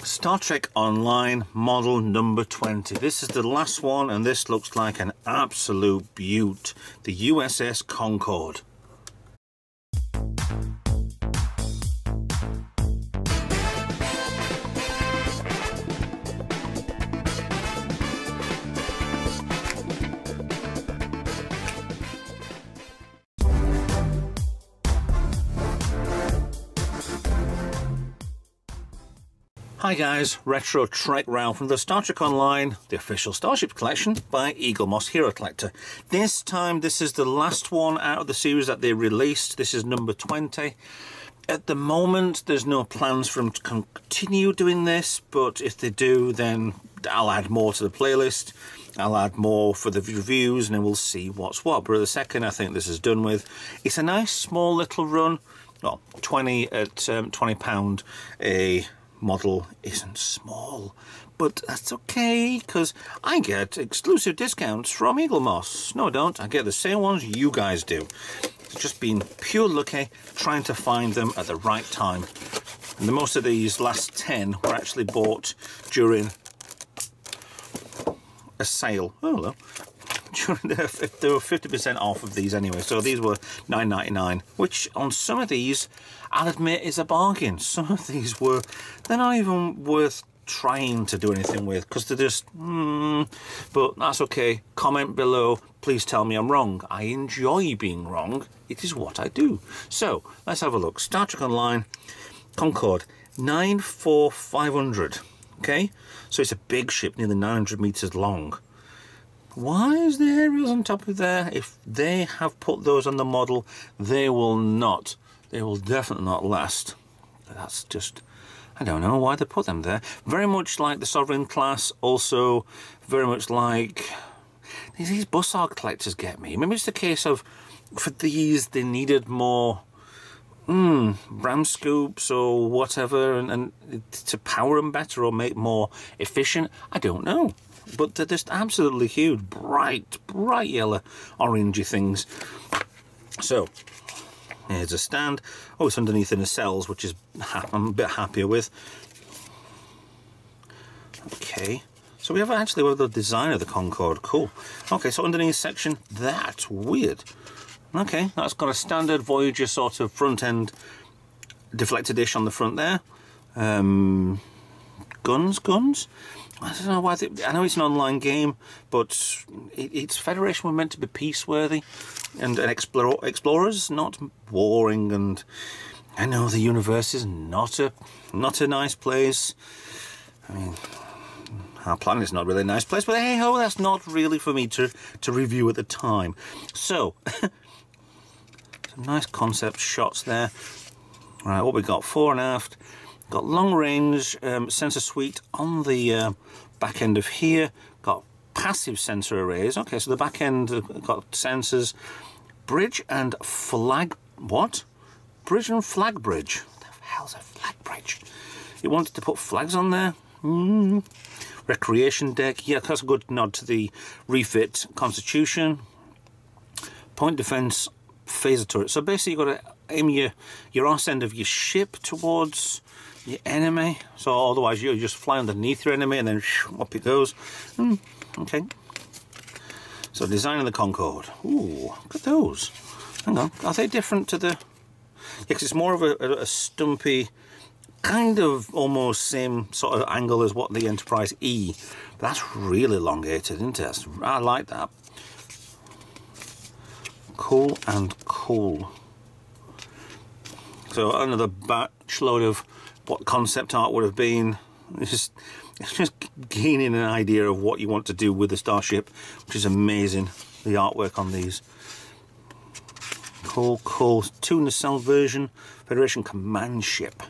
Star Trek Online model number 20. This is the last one, and this looks like an absolute beaut. The USS Concorde. Hi guys, Retro Trek round from the Star Trek Online, the official Starship collection by Eaglemoss Hero Collector. This time this is the last one out of the series that they released. This is number 20. At the moment there's no plans for them to continue doing this, but if they do then I'll add more to the playlist. I'll add more for the reviews and then we'll see what's what. But at the second I think this is done with. It's a nice small little run. Well, 20 at £20 a model isn't small, but that's okay because I get exclusive discounts from Eaglemoss. No, I don't. I get the same ones you guys do. It's just been pure lucky trying to find them at the right time. And most of these last 10 were actually bought during a sale. Oh, hello. They were 50% off of these anyway, so these were $9.99, which on some of these I'll admit is a bargain. Some of these they're not even worth trying to do anything with because they're just but that's okay. Comment below, please tell me I'm wrong. I enjoy being wrong. It is what I do. So let's have a look. Star Trek Online Concorde 94500. Okay, so it's a big ship, nearly 900 meters long. Why is the aerials on top of there? If they have put those on the model, they will definitely not last. That's just, I don't know why they put them there. Very much like the Sovereign class, also very much like these Bussard collectors get me. Maybe it's the case of, for these, they needed more ram scoops or whatever, and to power them better or make more efficient. I don't know. But they're just absolutely huge, bright yellow, orangey things. So, here's a stand. Oh, it's underneath in the cells, which is I'm a bit happier with. Okay, so we have the design of the Concorde. Cool. Okay, so underneath section, that's weird. Okay, that's got a standard Voyager sort of front end deflector dish on the front there. Guns. I don't know why. I know it's an online game, but its Federation were meant to be peace-worthy and explorers, not warring. And I know the universe is not a nice place. I mean, our planet is not really a nice place, but hey ho, that's not really for me to review at the time. So, some nice concept shots there. All right, what we got? Fore and aft. Got long range sensor suite on the back end of here. Got passive sensor arrays. Okay, so the back end got sensors. Bridge and flag. What? Bridge and flag bridge. What the hell's a flag bridge? You wanted to put flags on there? Recreation deck. Yeah, that's a good nod to the refit Constitution. Point defense phaser turret. So basically you've got to aim your arse end of your ship towards your enemy, so otherwise you just fly underneath your enemy and then up it goes. Okay, so design of the Concorde. Ooh, look at those. Hang on, are they different to the... Yeah, because it's more of a stumpy, kind of almost same sort of angle as what the Enterprise E, but that's really elongated, isn't it? I like that. Cool and cool. So another batch load of what concept art would have been. It's just gaining an idea of what you want to do with the Starship, which is amazing. The artwork on these. Cool. Two nacelle version, Federation command ship.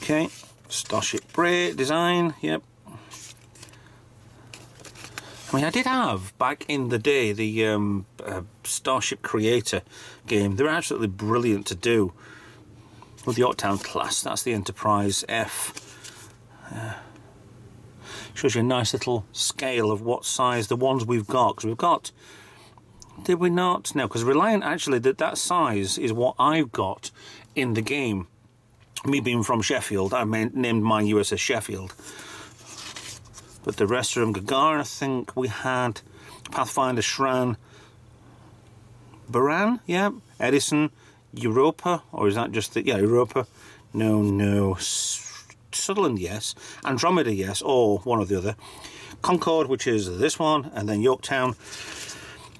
Okay, Starship Bray design. Yep. I mean, I did have back in the day the Starship Creator game. They were absolutely brilliant to do. With the Yorktown class, that's the Enterprise F. Shows you a nice little scale of what size the ones we've got. Because we've got, did we not? No, because Reliant actually that size is what I've got in the game. me being from Sheffield, I named mine USS Sheffield. But the rest of them, Gagarin, I think we had Pathfinder, Shran, Baran, yeah, Edison, Europa, or is that just the, yeah, Europa? No, Sutherland, yes, Andromeda, yes, or one or the other. Concorde, which is this one, and then Yorktown.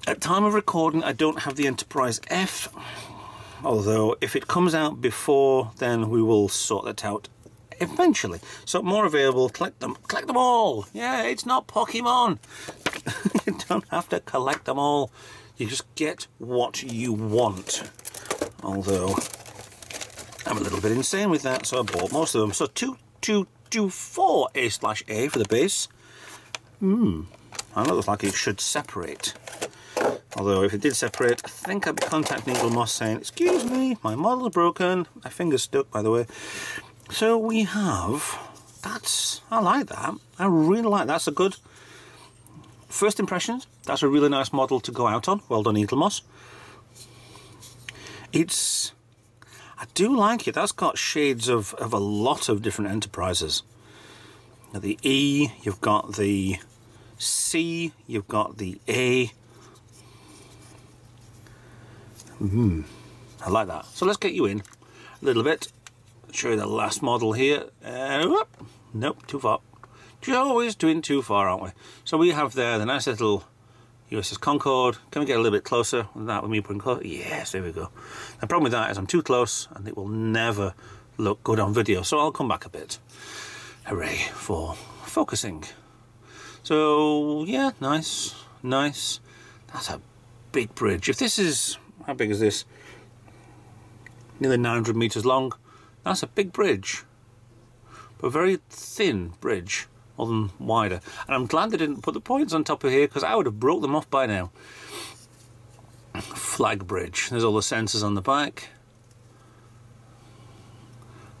At time of recording, I don't have the Enterprise F, although if it comes out before, then we will sort that out eventually. So more available, collect them all. Yeah, it's not Pokemon. You don't have to collect them all. You just get what you want. Although I'm a little bit insane with that, so I bought most of them. So 4 A/A for the base. I know it looks like it should separate. Although if it did separate, I think I'd be contacting Eaglemoss saying, excuse me, my model is broken. My finger's stuck, by the way. So we have, I like that. I really like that. That's a good first impressions. That's a really nice model to go out on. Well done, Eaglemoss. I do like it. That's got shades of a lot of different Enterprises. The E, you've got the C, you've got the A. I like that. So let's get you in a little bit. Show you the last model here. Nope, too far. Always doing too far, aren't we? So we have there the nice little USS Concorde. Can we get a little bit closer with that with me putting close? Yes, there we go. The problem with that is I'm too close and it will never look good on video. So I'll come back a bit. Hooray for focusing. So yeah, nice. That's a big bridge. If this is, how big is this? Nearly 900 meters long. That's a big bridge, but a very thin bridge, more than wider. And I'm glad they didn't put the points on top of here, because I would have broke them off by now. Flag bridge. There's all the sensors on the back,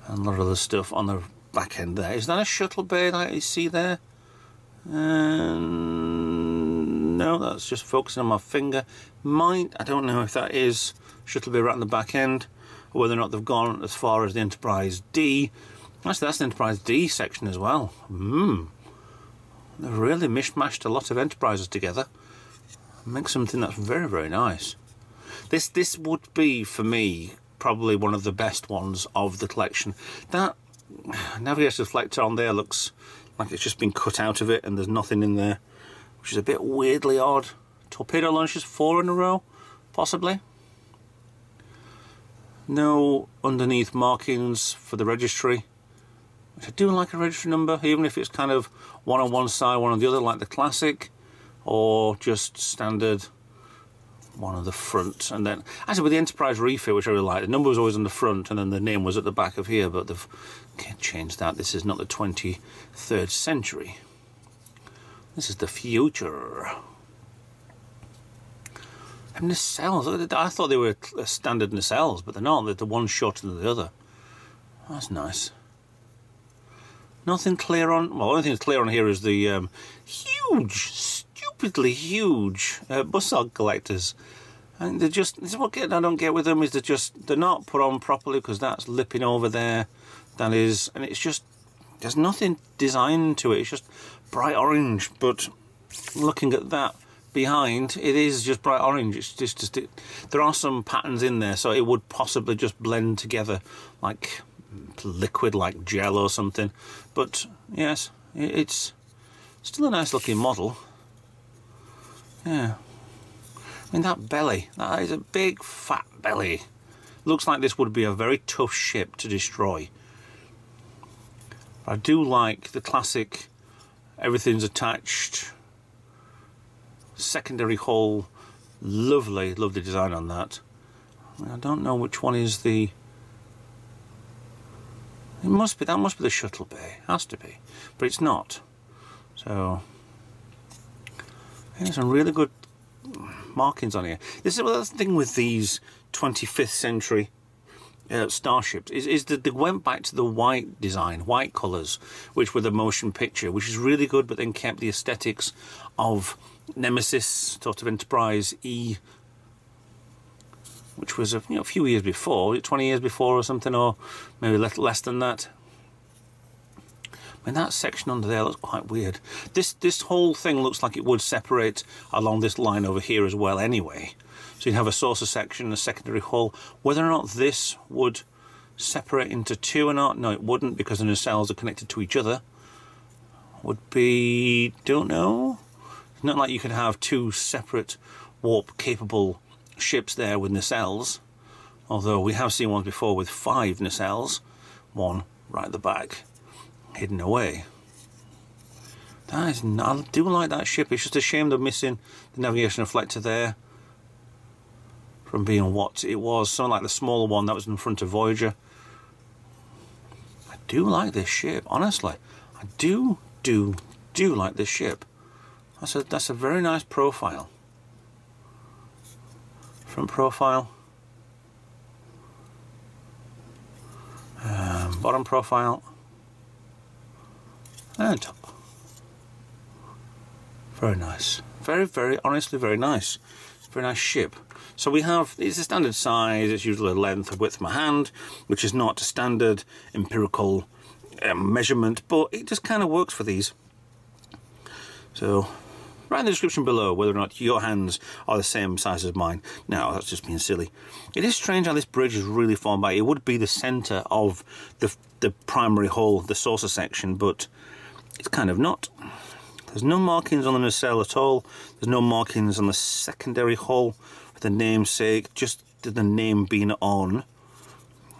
and a lot of other stuff on the back end there. Is that a shuttle bay that you see there? No, that's just focusing on my finger. I don't know if that is shuttle bay right on the back end, or whether or not they've gone as far as the Enterprise D. Actually, that's the Enterprise D section as well. They've really mishmashed a lot of Enterprises together. Make something that's very, very nice. This would be, for me, probably one of the best ones of the collection. That navigation reflector on there looks like it's just been cut out of it and there's nothing in there, which is a bit weirdly odd. Torpedo launchers 4 in a row, possibly. No underneath markings for the registry, which I do like a registry number, even if it's kind of one on one side, one on the other, like the classic, or just standard one on the front. And then, actually with the Enterprise refit, which I really like, the number was always on the front and then the name was at the back of here, but they've changed that. This is not the 23rd century. This is the future. And nacelles, I thought they were standard nacelles, but they're not. They're the one shorter than the other. That's nice. Nothing clear on, well, the only thing that's clear on here is the huge, stupidly huge buzzsaw collectors. And they're just, this is what I don't get with them, is they're not put on properly, because that's lipping over there. That is, and it's just, there's nothing designed to it. It's just bright orange, but looking at that behind, it is just bright orange. It's just there are some patterns in there, so it would possibly just blend together like liquid, like gel or something. But yes, it's still a nice looking model. Yeah, I mean, that belly, that is a big fat belly. Looks like this would be a very tough ship to destroy. I do like the classic, everything's attached, secondary hull, lovely design on that. I don't know which one is the, that must be the shuttle bay, has to be, but it's not. So there's some really good markings on here. This is the thing with these 25th century starships, is that they went back to the white design, white colours, which were the motion picture, which is really good, but then kept the aesthetics of Nemesis, sort of Enterprise E, which was a few years before, 20 years before or something, or maybe less than that. I mean, that section under there looks quite weird. This whole thing looks like it would separate along this line over here as well anyway. So you'd have a saucer section, a secondary hull. Whether or not this would separate into two or not, no, it wouldn't, because the nacelles are connected to each other. Would be, don't know. It's not like you could have two separate warp-capable ships there with nacelles, although we have seen ones before with 5 nacelles, one right at the back, hidden away. That is, I do like that ship. It's just a shame they're missing the navigation reflector there from being what it was. Something like the smaller one that was in front of Voyager. I do like this ship, honestly. I do like this ship. That's a very nice profile. Front profile. Bottom profile. And top. Very nice. Very, honestly, very nice. Very nice ship. So we have, it's a standard size, it's usually a length or width of my hand, which is not a standard empirical measurement, but it just kind of works for these. So, write in the description below whether or not your hands are the same size as mine. No, that's just being silly. It is strange how this bridge is really formed by, it would be the centre of the primary hull, the saucer section, but it's kind of not. There's no markings on the nacelle at all. There's no markings on the secondary hull for the namesake, just the name being on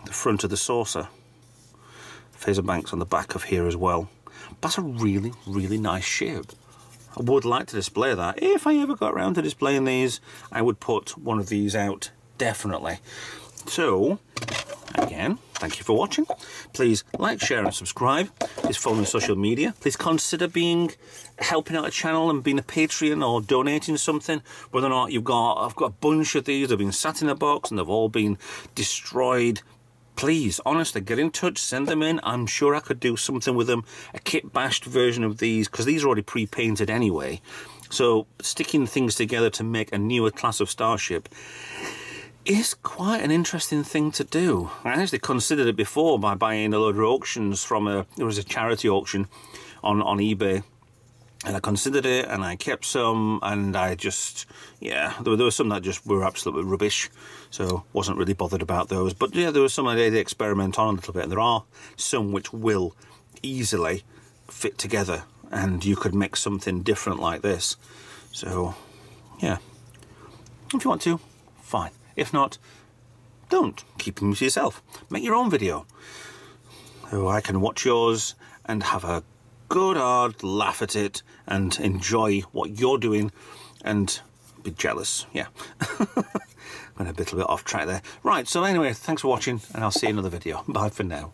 the front of the saucer. Phaser banks on the back of here as well. That's a really, really nice ship. I would like to display that. If I ever got around to displaying these, I would put one of these out, definitely. So, again, thank you for watching. Please like, share and subscribe. Please follow me on social media. Please consider helping out the channel and being a Patreon or donating something. Whether or not I've got a bunch of these, they've been sat in a box and they've all been destroyed. Please, honestly, get in touch, send them in. I'm sure I could do something with them. A kit-bashed version of these, because these are already pre-painted anyway. So, sticking things together to make a newer class of Starship is quite an interesting thing to do. I actually considered it before by buying a load of auctions from there was a charity auction on eBay. And I considered it, and I kept some, and I just, yeah, there were some that just were absolutely rubbish, so wasn't really bothered about those. But yeah, there was some I did experiment on a little bit, and there are some which will easily fit together, and you could make something different like this. So, yeah, if you want to, fine. If not, don't. Keep them to yourself. Make your own video. So I can watch yours and have a good hard laugh at it and enjoy what you're doing and be jealous. Yeah. Went a little bit off track there. Right, so anyway, thanks for watching, and I'll see you in another video. Bye for now.